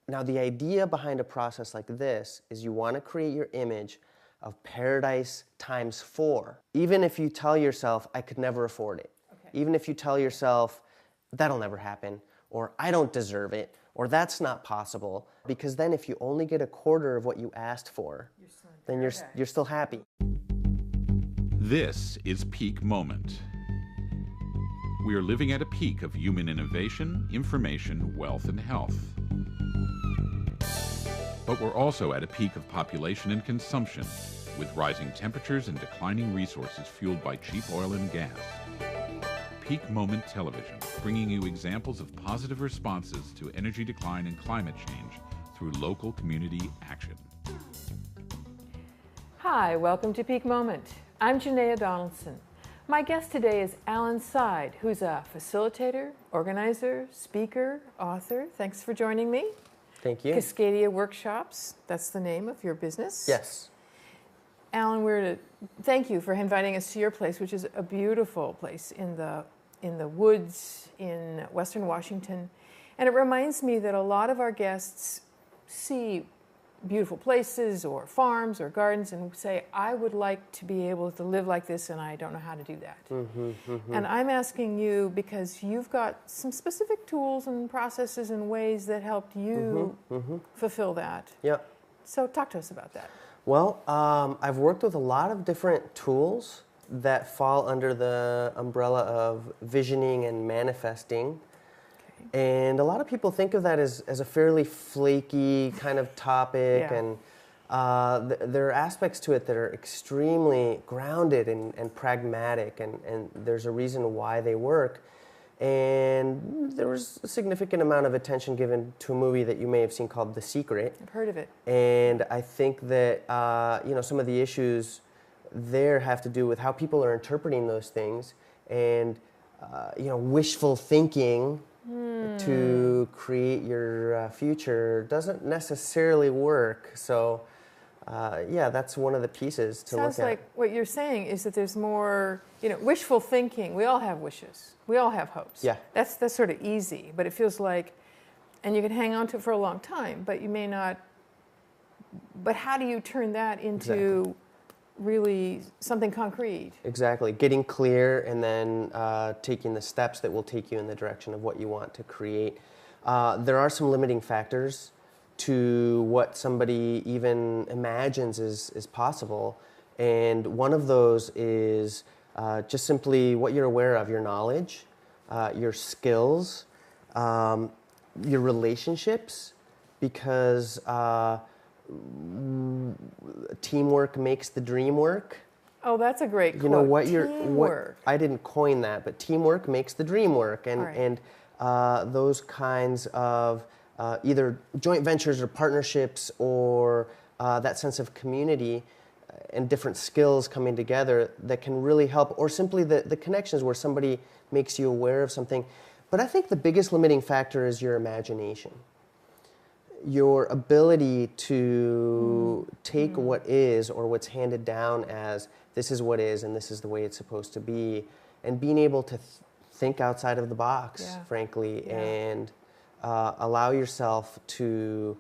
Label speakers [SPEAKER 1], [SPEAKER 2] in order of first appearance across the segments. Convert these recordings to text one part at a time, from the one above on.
[SPEAKER 1] Now, the idea behind a process like this is you want to create your image of paradise times 4. Even if you tell yourself, I could never afford it. Okay. Even if you tell yourself, that'll never happen, or I don't deserve it, or that's not possible. Because then if you only get a quarter of what you asked for, then you're still happy.
[SPEAKER 2] This is Peak Moment. We are living at a peak of human innovation, information, wealth, and health. But we're also at a peak of population and consumption, with rising temperatures and declining resources fueled by cheap oil and gas. Peak Moment Television, bringing you examples of positive responses to energy decline and climate change through local community action.
[SPEAKER 3] Hi, welcome to Peak Moment. I'm Janaea Donaldson. My guest today is Alan Seid, who's a facilitator, organizer, speaker, author. Thanks for joining me.
[SPEAKER 1] Thank you.
[SPEAKER 3] Cascadia Workshops, that's the name of your business?
[SPEAKER 1] Yes.
[SPEAKER 3] Alan, thank you for inviting us to your place, which is a beautiful place in the woods in Western Washington. And it reminds me that a lot of our guests see beautiful places or farms or gardens and say, I would like to be able to live like this and I don't know how to do that. And I'm asking you because you've got some specific tools and processes and ways that helped you fulfill that.
[SPEAKER 1] Yeah.
[SPEAKER 3] So talk to us about that.
[SPEAKER 1] Well, I've worked with a lot of different tools that fall under the umbrella of visioning and manifesting. And a lot of people think of that as a fairly flaky kind of topic, and there are aspects to it that are extremely grounded and pragmatic, and there's a reason why they work. And there was a significant amount of attention given to a movie that you may have seen called The Secret.
[SPEAKER 3] I've heard of it.
[SPEAKER 1] And I think that some of the issues there have to do with how people are interpreting those things, and wishful thinking to create your future doesn't necessarily work. So, that's one of the pieces to look at.
[SPEAKER 3] Sounds like what you're saying is that there's more, wishful thinking. We all have wishes. We all have hopes.
[SPEAKER 1] Yeah.
[SPEAKER 3] That's sort of easy, but it feels like, and you can hang on to it for a long time, but you may not. But how do you turn that into really something concrete?
[SPEAKER 1] Exactly. Getting clear and then taking the steps that will take you in the direction of what you want to create. There are some limiting factors to what somebody even imagines is possible. And one of those is just simply what you're aware of, your knowledge, your skills, your relationships, because teamwork makes the dream work.
[SPEAKER 3] Oh, that's a great quote.
[SPEAKER 1] You know what
[SPEAKER 3] teamwork.
[SPEAKER 1] I didn't coin that, but teamwork makes the dream work, and those kinds of either joint ventures or partnerships or that sense of community and different skills coming together that can really help, or simply the connections where somebody makes you aware of something. But I think the biggest limiting factor is your imagination. Your ability to take what is, or what's handed down as this is what is and this is the way it's supposed to be, and being able to think outside of the box, frankly, and allow yourself to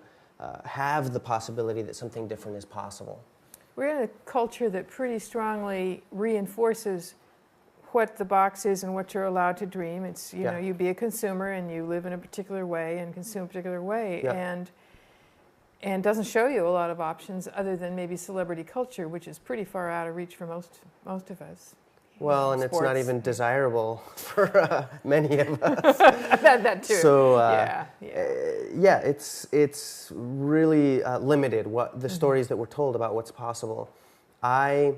[SPEAKER 1] have the possibility that something different is possible.
[SPEAKER 3] We're in a culture that pretty strongly reinforces what the box is and what you're allowed to dream. It's, you be a consumer and you live in a particular way and consume a particular way, and doesn't show you a lot of options other than maybe celebrity culture, which is pretty far out of reach for most of us.
[SPEAKER 1] Well, and it's not even desirable for many of us.
[SPEAKER 3] that too.
[SPEAKER 1] So it's really limited what the stories that we're told about what's possible. I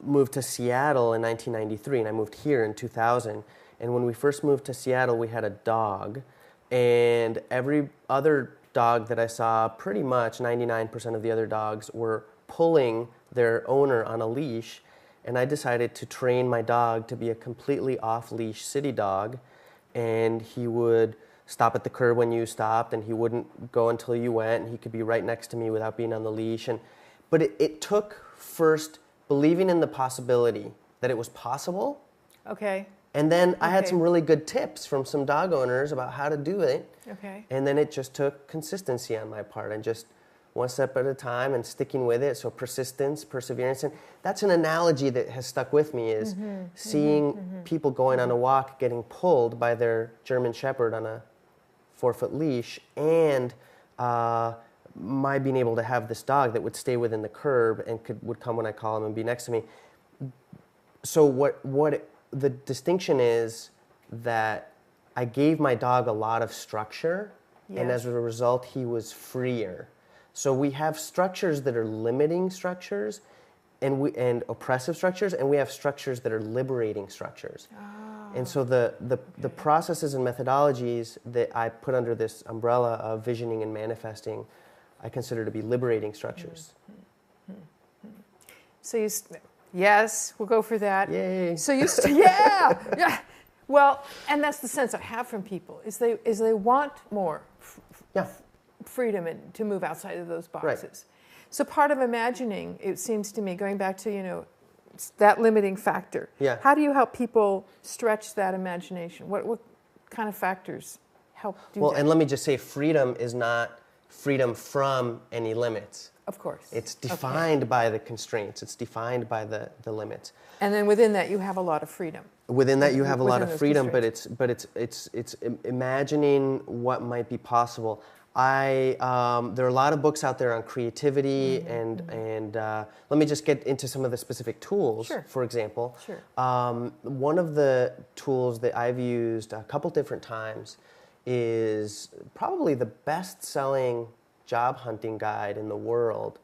[SPEAKER 1] moved to Seattle in 1993, and I moved here in 2000. And when we first moved to Seattle, we had a dog, and every other dog that I saw, pretty much 99% of the other dogs were pulling their owner on a leash. And I decided to train my dog to be a completely off-leash city dog, and he would stop at the curb when you stopped, and he wouldn't go until you went, and he could be right next to me without being on the leash. But it took first believing in the possibility that it was possible,
[SPEAKER 3] Okay.
[SPEAKER 1] And then I had
[SPEAKER 3] Okay.
[SPEAKER 1] some really good tips from some dog owners about how to do it.
[SPEAKER 3] Okay.
[SPEAKER 1] And then it just took consistency on my part and just one step at a time and sticking with it. So persistence, perseverance. And that's an analogy that has stuck with me is seeing people going on a walk getting pulled by their German Shepherd on a 4-foot leash, and my being able to have this dog that would stay within the curb and would come when I call him and be next to me. So what the distinction is that I gave my dog a lot of structure, and
[SPEAKER 3] Yes.
[SPEAKER 1] as a result, he was freer. So we have structures that are limiting structures, and oppressive structures, and we have structures that are liberating structures. And so the processes and methodologies that I put under this umbrella of visioning and manifesting, I consider to be liberating structures.
[SPEAKER 3] So yes, we'll go for that.
[SPEAKER 1] Yay!
[SPEAKER 3] So yeah. Well, and that's the sense I have from people is they want more
[SPEAKER 1] Yeah.
[SPEAKER 3] freedom and to move outside of those boxes.
[SPEAKER 1] Right.
[SPEAKER 3] So part of imagining, it seems to me, going back to that limiting factor.
[SPEAKER 1] Yeah.
[SPEAKER 3] How do you help people stretch that imagination? What kind of factors help do
[SPEAKER 1] Well,
[SPEAKER 3] that?
[SPEAKER 1] and let me just say, freedom is not freedom from any limits.
[SPEAKER 3] Of course.
[SPEAKER 1] It's defined by the constraints. It's defined by the limits.
[SPEAKER 3] And then within that, you have a lot of freedom.
[SPEAKER 1] Within that, you have a lot
[SPEAKER 3] Within
[SPEAKER 1] of
[SPEAKER 3] those
[SPEAKER 1] freedom, but
[SPEAKER 3] constraints.
[SPEAKER 1] it's imagining what might be possible. There are a lot of books out there on creativity, and let me just get into some of the specific tools.
[SPEAKER 3] Sure.
[SPEAKER 1] For example,
[SPEAKER 3] Sure.
[SPEAKER 1] One of the tools that I've used a couple different times is probably the best-selling job hunting guide in the world.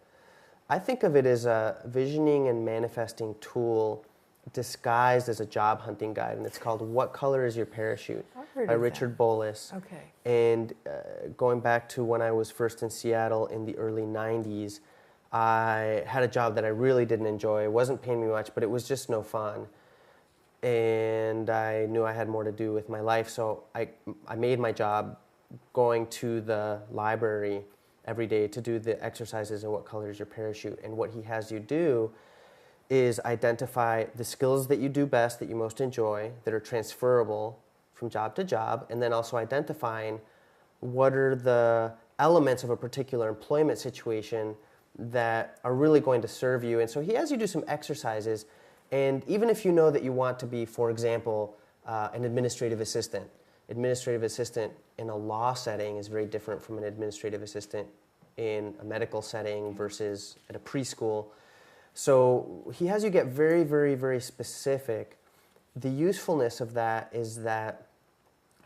[SPEAKER 1] I think of it as a visioning and manifesting tool disguised as a job hunting guide, and it's called "What Color Is Your Parachute"
[SPEAKER 3] I've heard
[SPEAKER 1] by
[SPEAKER 3] of that.
[SPEAKER 1] Richard Bolles.
[SPEAKER 3] Okay.
[SPEAKER 1] And going back to when I was first in Seattle in the early 90s, I had a job that I really didn't enjoy. It wasn't paying me much, but it was just no fun. And I knew I had more to do with my life, so I made my job going to the library every day to do the exercises in What Color Is Your Parachute. And what he has you do is identify the skills that you do best, that you most enjoy, that are transferable from job to job, and then also identifying what are the elements of a particular employment situation that are really going to serve you. And so he has you do some exercises, and even if you know that you want to be, for example, an administrative assistant in a law setting is very different from an administrative assistant in a medical setting versus at a preschool. So he has you get very, very, very specific. The usefulness of that is that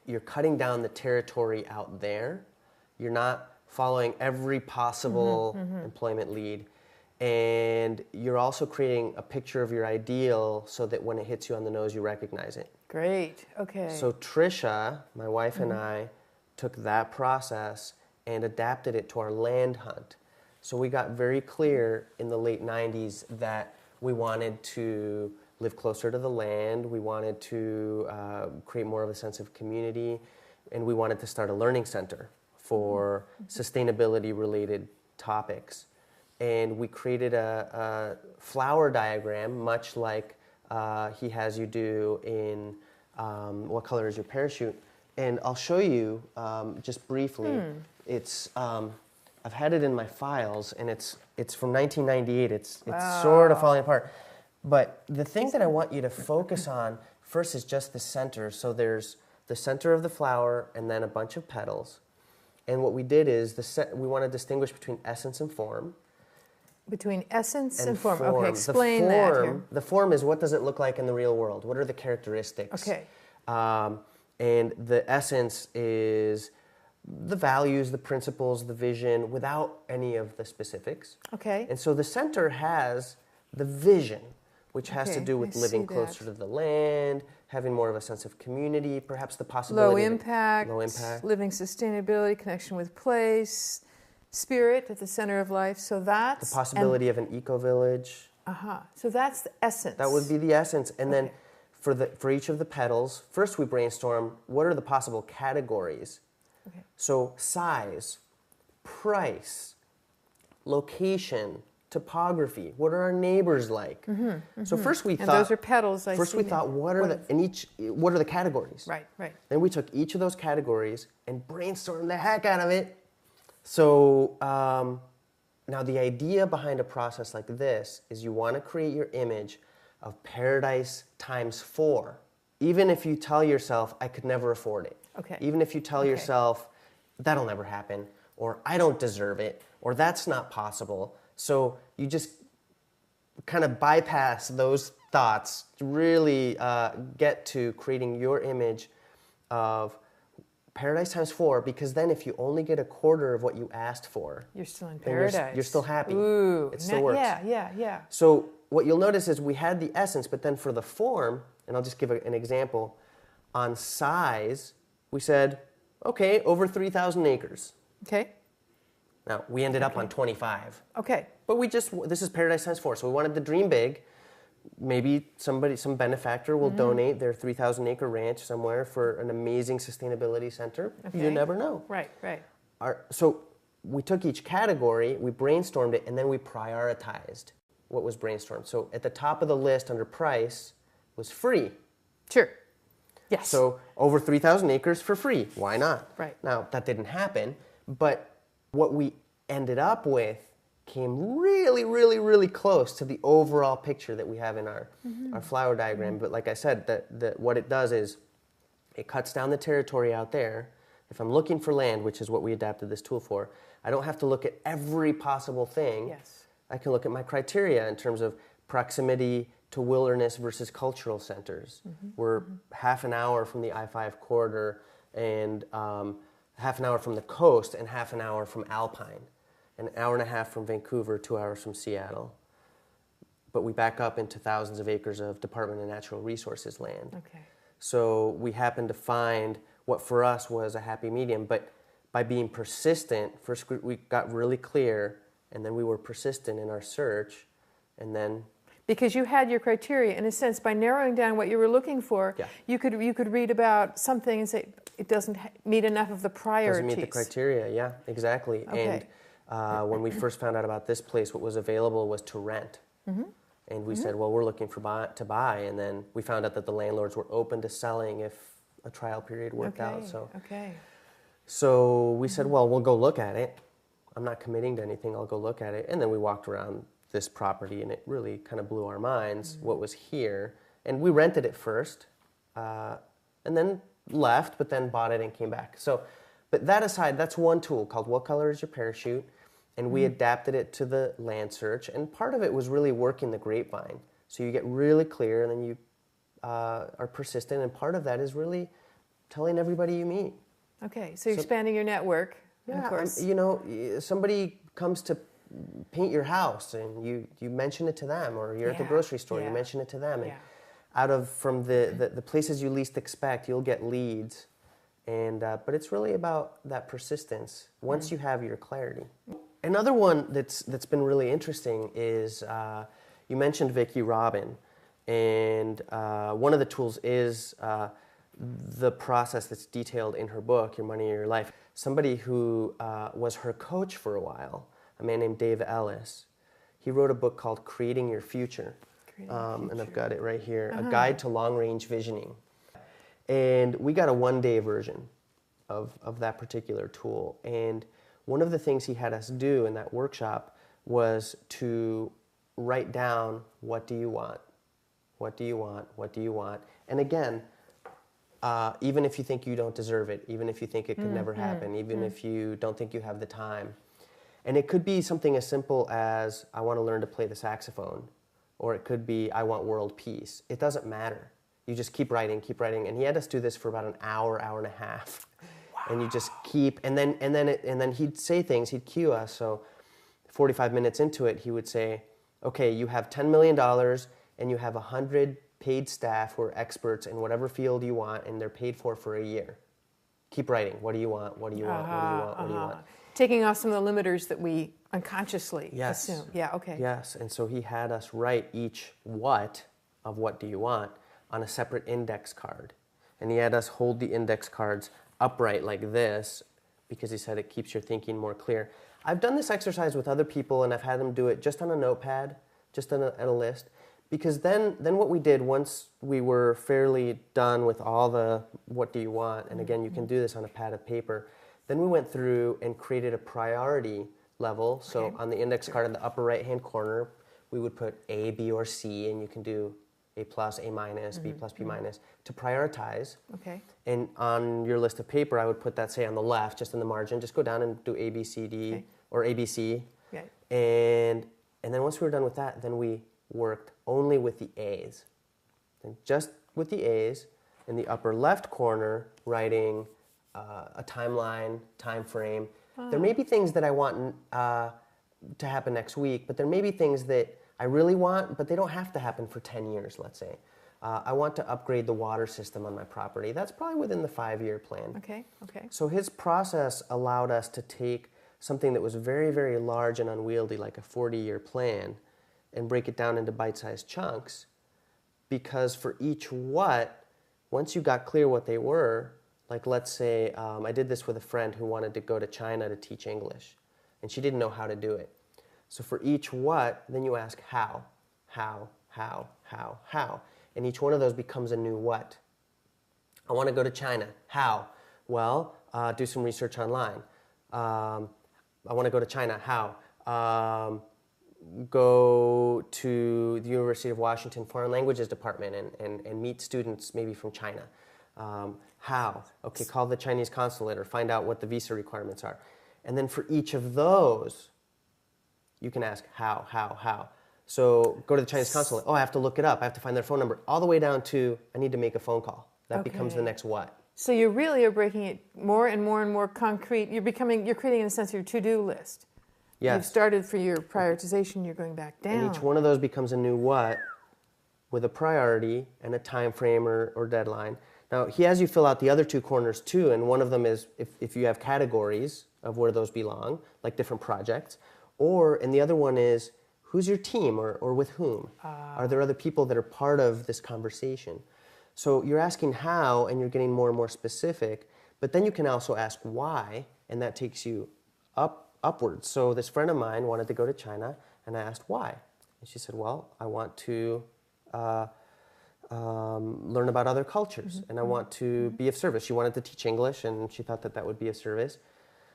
[SPEAKER 1] you're cutting down the territory out there. You're not following every possible employment lead. And you're also creating a picture of your ideal so that when it hits you on the nose, you recognize it.
[SPEAKER 3] Great. Okay.
[SPEAKER 1] So Trisha, my wife, and I took that process and adapted it to our land hunt. So we got very clear in the late 90s that we wanted to live closer to the land, we wanted to create more of a sense of community, and we wanted to start a learning center for sustainability-related topics. And we created a flower diagram, much like he has you do in What Color Is Your Parachute? And I'll show you just briefly. It's I've had it in my files, and it's from 1998. It's sort of falling apart. But the thing that I want you to focus on first is just the center. So there's the center of the flower, and then a bunch of petals. And what we did is we want to distinguish between essence and form.
[SPEAKER 3] Between essence and form. Okay,
[SPEAKER 1] The
[SPEAKER 3] explain that here.
[SPEAKER 1] The form is, what does it look like in the real world? What are the characteristics?
[SPEAKER 3] Okay.
[SPEAKER 1] And the essence is the values, the principles, the vision, without any of the specifics.
[SPEAKER 3] Okay.
[SPEAKER 1] And so the center has the vision, which has to
[SPEAKER 3] Okay,
[SPEAKER 1] do with
[SPEAKER 3] I
[SPEAKER 1] living
[SPEAKER 3] see
[SPEAKER 1] closer
[SPEAKER 3] that.
[SPEAKER 1] to the land, having more of a sense of community, perhaps the possibility
[SPEAKER 3] Low
[SPEAKER 1] of
[SPEAKER 3] impact, living sustainability, connection with place, spirit at the center of life. So that's
[SPEAKER 1] the possibility of an eco-village.
[SPEAKER 3] So that's the essence.
[SPEAKER 1] That would be the essence. And then
[SPEAKER 3] Okay.
[SPEAKER 1] for each of the petals, first we brainstorm what are the possible categories.
[SPEAKER 3] Okay.
[SPEAKER 1] So size, price, location, topography? What are our neighbors like? So first we
[SPEAKER 3] And
[SPEAKER 1] thought
[SPEAKER 3] those are petals.
[SPEAKER 1] first we thought what are the categories?
[SPEAKER 3] Right, right.
[SPEAKER 1] Then we took each of those categories and brainstormed the heck out of it. So now the idea behind a process like this is you want to create your image of paradise times 4. Even if you tell yourself, I could never afford it.
[SPEAKER 3] Okay.
[SPEAKER 1] Even if you tell yourself, that'll never happen, or I don't deserve it, or that's not possible. So you just kind of bypass those thoughts to really get to creating your image of paradise times 4, because then if you only get a quarter of what you asked for,
[SPEAKER 3] You're still in
[SPEAKER 1] then
[SPEAKER 3] paradise.
[SPEAKER 1] you're still happy.
[SPEAKER 3] Ooh.
[SPEAKER 1] It still works.
[SPEAKER 3] Yeah.
[SPEAKER 1] So what you'll notice is we had the essence, but then for the form, and I'll just give an example, on size, we said, okay, over 3,000 acres.
[SPEAKER 3] Okay.
[SPEAKER 1] Now, we ended up on 25.
[SPEAKER 3] Okay.
[SPEAKER 1] But this is paradise times 4, so we wanted to dream big. Maybe some benefactor will donate their 3,000 acre ranch somewhere for an amazing sustainability center.
[SPEAKER 3] Okay.
[SPEAKER 1] You never know.
[SPEAKER 3] Right.
[SPEAKER 1] So we took each category, we brainstormed it, and then we prioritized what was brainstormed. So at the top of the list under price was free.
[SPEAKER 3] Sure. Yes.
[SPEAKER 1] So over 3,000 acres for free. Why not?
[SPEAKER 3] Right.
[SPEAKER 1] Now, that didn't happen, but what we ended up with came really, really, really close to the overall picture that we have in our flower diagram. But like I said, what it does is it cuts down the territory out there. If I'm looking for land, which is what we adapted this tool for, I don't have to look at every possible thing.
[SPEAKER 3] Yes.
[SPEAKER 1] I can look at my criteria in terms of proximity to wilderness versus cultural centers. We're half an hour from the I-5 corridor and half an hour from the coast and half an hour from Alpine, an hour and a half from Vancouver, 2 hours from Seattle. But we back up into thousands of acres of Department of Natural Resources land.
[SPEAKER 3] Okay.
[SPEAKER 1] So we happened to find what for us was a happy medium, but by being persistent, first we got really clear, and then we were persistent in our search, and then
[SPEAKER 3] because you had your criteria, in a sense, by narrowing down what you were looking for, you could read about something and say it doesn't meet enough of the priorities.
[SPEAKER 1] Doesn't meet the criteria, yeah, exactly.
[SPEAKER 3] Okay.
[SPEAKER 1] And when we first found out about this place, what was available was to rent. And we said, well, we're looking to buy, and then we found out that the landlords were open to selling if a trial period worked out. So we said, well, we'll go look at it. I'm not committing to anything, I'll go look at it. And then we walked around this property, and it really kind of blew our minds what was here. And we rented it first, and then left, but then bought it and came back. So, but that aside, that's one tool called What Color Is Your Parachute? And we adapted it to the land search. And part of it was really working the grapevine. So you get really clear, and then you are persistent. And part of that is really telling everybody you meet.
[SPEAKER 3] Okay, so you're expanding your network,
[SPEAKER 1] yeah,
[SPEAKER 3] of course.
[SPEAKER 1] Somebody comes to paint your house, and you mention it to them, or you're at the grocery store, you mention it to them. And from the places you least expect, you'll get leads. And but it's really about that persistence once you have your clarity. Another one that's been really interesting is you mentioned Vicki Robin, and one of the tools is the process that's detailed in her book, Your Money or Your Life. Somebody who was her coach for a while, a man named Dave Ellis, he wrote a book called Creating Your Future. And I've got it right here, A Guide to Long-Range Visioning. And we got a one-day version of that particular tool. And one of the things he had us do in that workshop was to write down, what do you want? What do you want? What do you want? And again, even if you think you don't deserve it, even if you think it could never happen, even if you don't think you have the time. And it could be something as simple as, I want to learn to play the saxophone. Or it could be, I want world peace. It doesn't matter. You just keep writing. And he had us do this for about an hour, hour and a half. Wow. And you just keep, and then he'd say things, he'd cue us. So 45 minutes into it, he would say, okay, you have $10 million and you have 100 paid staff who are experts in whatever field you want, and they're paid for a year. Keep writing. What do you want? What do you want? What do you want? What do you want?
[SPEAKER 3] Taking off some of the limiters that we unconsciously assume. Yeah, okay.
[SPEAKER 1] Yes, and so he had us write each what of what do you want on a separate index card. And he had us hold the index cards upright like this because he said it keeps your thinking more clear. I've done this exercise with other people, and I've had them do it just on a notepad, just on a list, because then what we did once we were fairly done with all the what do you want, and again, you can do this on a pad of paper, then we went through and created a priority level. So on the index card in the upper right-hand corner, we would put A, B, or C, and you can do A plus, A minus, B plus, B minus, to prioritize.
[SPEAKER 3] Okay.
[SPEAKER 1] And on your list of paper, I would put that, say, on the left, just in the margin. Just go down and do A, B, C, D, or A, B, C.
[SPEAKER 3] Okay.
[SPEAKER 1] And then once we were done with that, then we worked only with the A's. And just with the A's, in the upper left corner, writing a timeline, time frame. There may be things that I want to happen next week, but there may be things that I really want, but they don't have to happen for 10 years, let's say. I want to upgrade the water system on my property. That's probably within the 5-year plan.
[SPEAKER 3] Okay. Okay.
[SPEAKER 1] So his process allowed us to take something that was very, very large and unwieldy, like a 40-year plan, and break it down into bite-sized chunks, because for each what, once you got clear what they were, like let's say I did this with a friend who wanted to go to China to teach English, and she didn't know how to do it. So for each what, then you ask how, and each one of those becomes a new what. I want to go to China. How? Well, do some research online. I want to go to China. How? Go to the University of Washington Foreign Languages Department and meet students maybe from China. How? Okay, call the Chinese consulate or find out what the visa requirements are. And then for each of those, you can ask how. So go to the Chinese consulate. Oh, I have to look it up. I have to find their phone number. All the way down to I need to make a phone call. That becomes the next what.
[SPEAKER 3] So you really are breaking it more and more and more concrete. You're creating, in a sense, your to-do list.
[SPEAKER 1] Yes.
[SPEAKER 3] You've started for your prioritization, you're going back down.
[SPEAKER 1] And each one of those becomes a new what with a priority and a time frame or deadline. Now, he has you fill out the other two corners too, and one of them is if you have categories of where those belong, like different projects, and the other one is who's your team or with whom? Are there other people that are part of this conversation? So you're asking how, and you're getting more and more specific, but then you can also ask why, and that takes you upwards. So this friend of mine wanted to go to China, and I asked why. And she said, well, I want to learn about other cultures, and I want to be of service. She wanted to teach English, and she thought that would be of service.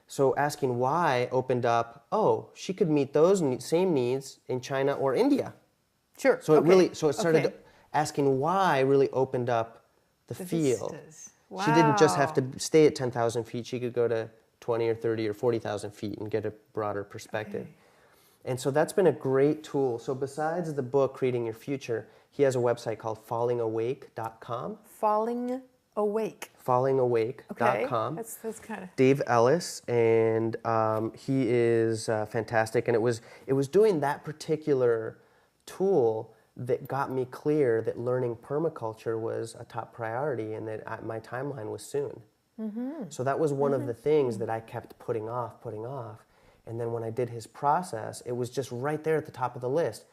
[SPEAKER 1] So asking why opened up, she could meet those same needs in China or India.
[SPEAKER 3] Sure.
[SPEAKER 1] So it started asking why really opened up the field.
[SPEAKER 3] Wow.
[SPEAKER 1] She didn't just have to stay at 10,000 feet. She could go to 20 or 30 or 40,000 feet and get a broader perspective.
[SPEAKER 3] Okay.
[SPEAKER 1] And so that's been a great tool. So besides the book, Creating Your Future, he has a website called fallingawake.com. Fallingawake.com.
[SPEAKER 3] Okay. That's kind of...
[SPEAKER 1] Dave Ellis, and he is fantastic. And it was doing that particular tool that got me clear that learning permaculture was a top priority and that my timeline was soon. Mm-hmm. So that was one of the things that I kept putting off. And then when I did his process, it was just right there at the top of the list.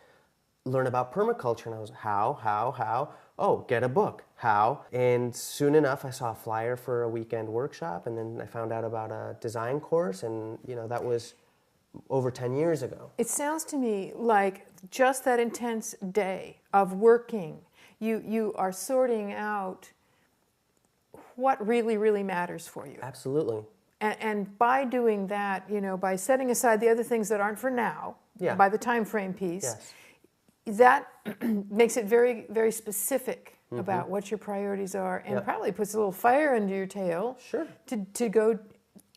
[SPEAKER 1] Learn about permaculture. And I was, how? Oh, get a book. How? And soon enough, I saw a flyer for a weekend workshop, and then I found out about a design course, and that was over 10 years ago.
[SPEAKER 3] It sounds to me like just that intense day of working, you are sorting out what really, really matters for you.
[SPEAKER 1] Absolutely.
[SPEAKER 3] And by doing that, by setting aside the other things that aren't for now, by the time frame piece, that makes it very, very specific about what your priorities are, and probably puts a little fire under your tail to go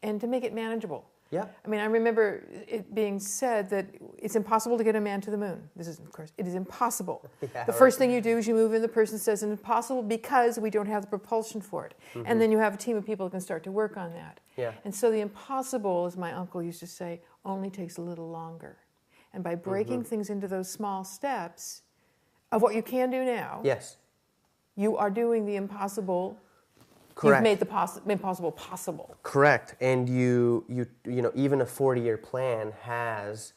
[SPEAKER 3] and to make it manageable.
[SPEAKER 1] Yeah.
[SPEAKER 3] I mean, I remember it being said that it's impossible to get a man to the moon. This is, of course, it is impossible. The first thing you do is you move in, the person says it's impossible because we don't have the propulsion for it. Mm-hmm. And then you have a team of people who can start to work on that. Yeah. And so the impossible, as my uncle used to say, only takes a little longer. And by breaking things into those small steps of what you can do now, you are doing the impossible.
[SPEAKER 1] Correct.
[SPEAKER 3] You've made the impossible possible.
[SPEAKER 1] Correct. And you even a 40-year plan has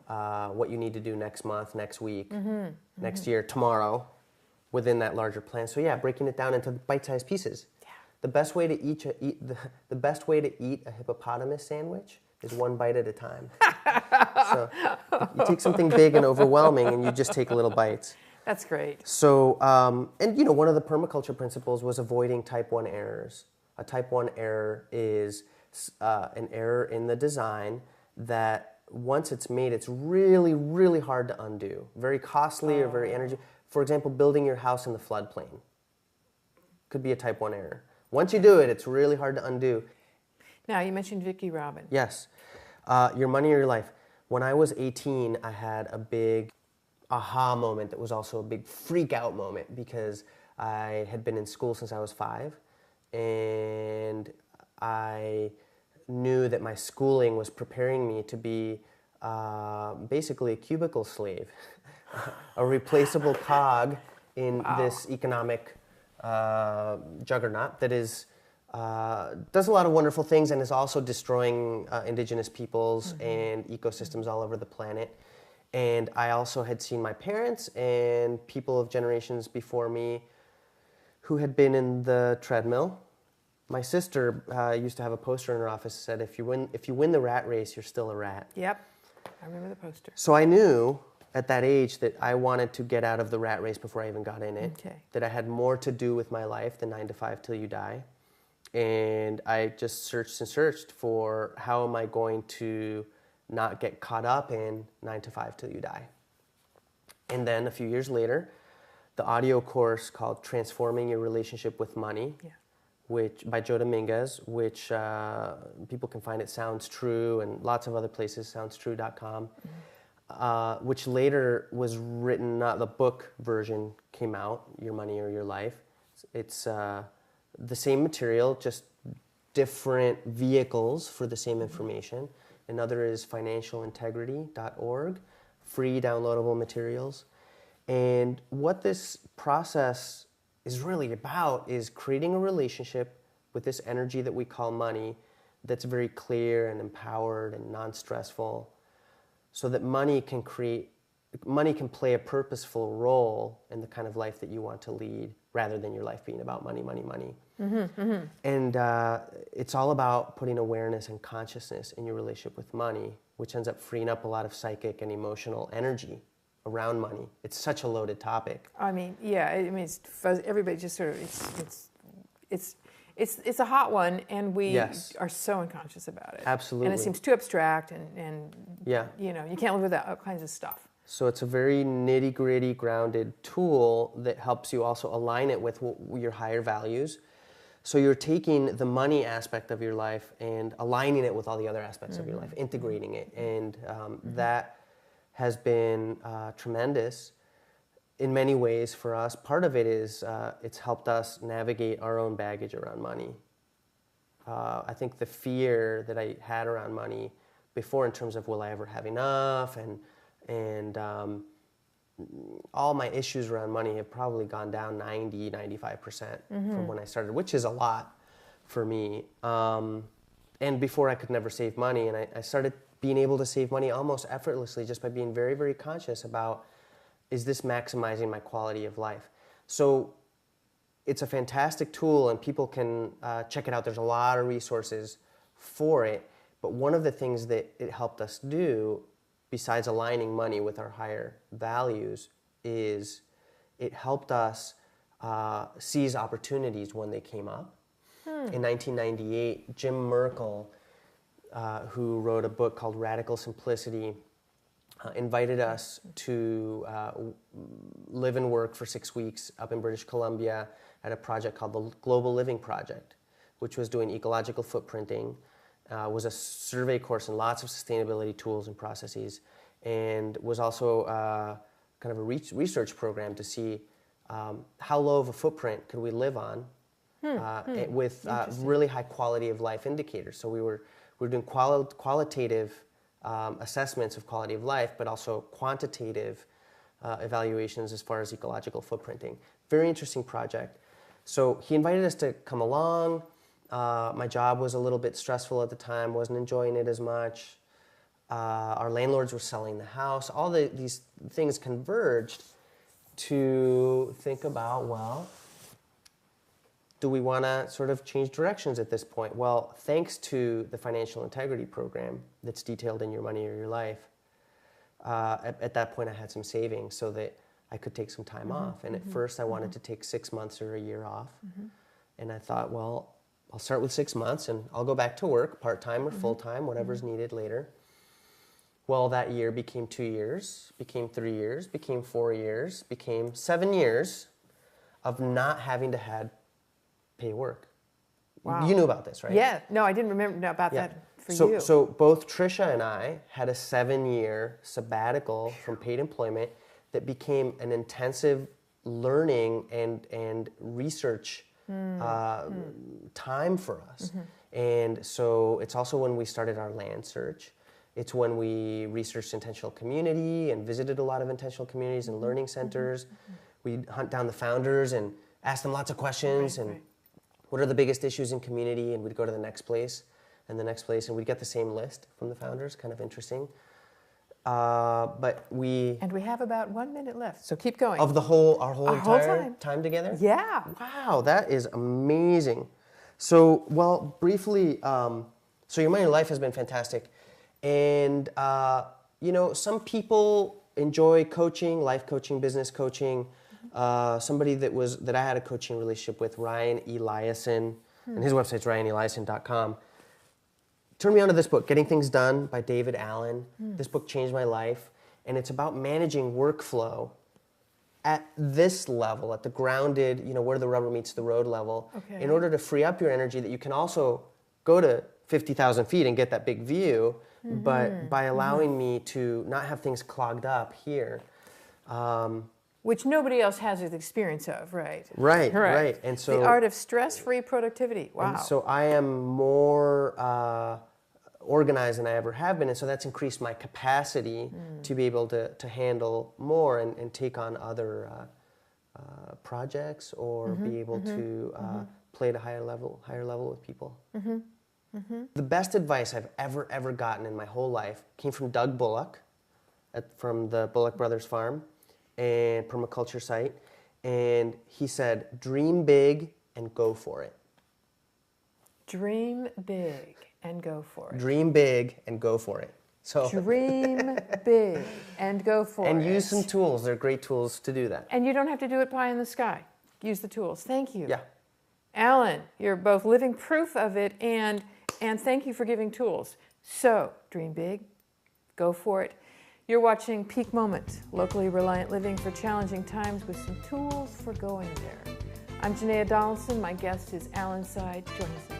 [SPEAKER 1] what you need to do next month, next week, next year, tomorrow, within that larger plan. So breaking it down into bite-sized pieces. Yeah. the best way to the best way to eat a hippopotamus sandwich is one bite at a time. So you take something big and overwhelming, and you just take little bites.
[SPEAKER 3] That's great.
[SPEAKER 1] So, and one of the permaculture principles was avoiding type 1 errors. A type 1 error is an error in the design that once it's made, it's really, really hard to undo. Very costly or very energy. For example, building your house in the floodplain could be a type 1 error. Once you do it, it's really hard to undo.
[SPEAKER 3] Now, you mentioned Vicki Robin.
[SPEAKER 1] Yes. Your money or your life. When I was 18, I had a big aha moment that was also a big freak out moment because I had been in school since I was 5, and I knew that my schooling was preparing me to be basically a cubicle slave, a replaceable cog in this economic juggernaut that is does a lot of wonderful things and is also destroying indigenous peoples and ecosystems all over the planet. And I also had seen my parents and people of generations before me who had been in the treadmill. My sister used to have a poster in her office that said, if you win the rat race, you're still a rat.
[SPEAKER 3] Yep, I remember the poster.
[SPEAKER 1] So I knew at that age that I wanted to get out of the rat race before I even got in it.
[SPEAKER 3] Okay.
[SPEAKER 1] That I had more to do with my life than 9 to 5 till you die. And I just searched and searched for how am I going to not get caught up in 9 to 5 till you die. And then a few years later, the audio course called Transforming Your Relationship with Money, which by Joe Dominguez, which people can find at Sounds True and lots of other places, soundstrue.com, which later was written, the book version came out, Your Money or Your Life. It's the same material, just different vehicles for the same information. Another is financialintegrity.org, free downloadable materials. And what this process is really about is creating a relationship with this energy that we call money that's very clear and empowered and non-stressful, so that money can play a purposeful role in the kind of life that you want to lead, rather than your life being about money, money, money. And it's all about putting awareness and consciousness in your relationship with money, which ends up freeing up a lot of psychic and emotional energy around money. It's such a loaded topic.
[SPEAKER 3] I mean, yeah, it's fuzz, everybody just sort of, it's a hot one, and we are so unconscious about it.
[SPEAKER 1] Absolutely.
[SPEAKER 3] And it seems too abstract, and you can't live without all kinds of stuff.
[SPEAKER 1] So it's a very nitty-gritty, grounded tool that helps you also align it with your higher values. So you're taking the money aspect of your life and aligning it with all the other aspects of your life, integrating it. And that has been tremendous in many ways for us. Part of it is it's helped us navigate our own baggage around money. I think the fear that I had around money before, in terms of will I ever have enough, and all my issues around money have probably gone down 95% from when I started, which is a lot for me. And before, I could never save money, and I started being able to save money almost effortlessly just by being very, very conscious about, is this maximizing my quality of life? So it's a fantastic tool, and people can check it out. There's a lot of resources for it. But one of the things that it helped us do, besides aligning money with our higher values, is it helped us seize opportunities when they came up. In 1998, Jim Merkel, who wrote a book called Radical Simplicity, invited us to live and work for 6 weeks up in British Columbia at a project called the Global Living Project, which was doing ecological footprinting, was a survey course in lots of sustainability tools and processes, and was also kind of a research program to see how low of a footprint could we live on with really high quality of life indicators. So we were doing qualitative assessments of quality of life, but also quantitative evaluations as far as ecological footprinting. Very interesting project. So he invited us to come along. My job was a little bit stressful at the time, wasn't enjoying it as much. Our landlords were selling the house. All these things converged to think about, well, do we want to sort of change directions at this point? Well, thanks to the financial integrity program that's detailed in Your Money or Your Life, at that point I had some savings so that I could take some time off. And at first I wanted to take 6 months or a year off. And I thought, well, I'll start with 6 months and I'll go back to work, part-time or full-time, whatever's needed later. Well, that year became 2 years, became 3 years, became 4 years, became 7 years of not having to have pay work.
[SPEAKER 3] Wow.
[SPEAKER 1] You knew about this, right?
[SPEAKER 3] Yeah. No, I didn't remember about that for you.
[SPEAKER 1] So both Trisha and I had a 7-year sabbatical from paid employment that became an intensive learning and research time for us. And so it's also when we started our land search. It's when we researched intentional community and visited a lot of intentional communities and learning centers. We'd hunt down the founders and ask them lots of questions and what are the biggest issues in community, and we'd go to the next place and the next place, and we'd get the same list from the founders, kind of interesting. And we
[SPEAKER 3] have about 1 minute left, so keep going.
[SPEAKER 1] Of our whole entire time together?
[SPEAKER 3] Yeah.
[SPEAKER 1] Wow, that is amazing. So, well, briefly, so Your Money Life has been fantastic. And, some people enjoy coaching, life coaching, business coaching. Somebody that I had a coaching relationship with, Ryan Eliason, and his website's ryaneliason.com, turned me onto this book, Getting Things Done by David Allen. This book changed my life, and it's about managing workflow at this level, at the grounded, where the rubber meets the road level, in order to free up your energy that you can also go to 50,000 feet and get that big view, but by allowing me to not have things clogged up here.
[SPEAKER 3] Which nobody else has the experience of, right?
[SPEAKER 1] Right. And so
[SPEAKER 3] the art of stress-free productivity. Wow.
[SPEAKER 1] And so I am more organized than I ever have been, and so that's increased my capacity to be able to handle more and take on other projects or be able to play at a higher level with people. The best advice I've ever gotten in my whole life came from Doug Bullock from the Bullock Brothers Farm and permaculture site, and he said, dream big and go for it.
[SPEAKER 3] Dream big and go for it.
[SPEAKER 1] Dream big and go for it. So
[SPEAKER 3] dream big and go for it.
[SPEAKER 1] And use some tools. They're great tools to do that.
[SPEAKER 3] And you don't have to do it pie in the sky. Use the tools. Thank you.
[SPEAKER 1] Yeah.
[SPEAKER 3] Alan, you're both living proof of it, and thank you for giving tools. So, dream big, go for it. You're watching Peak Moment, locally reliant living for challenging times with some tools for going there. I'm Janaea Donaldson. My guest is Alan Seid. Join us now.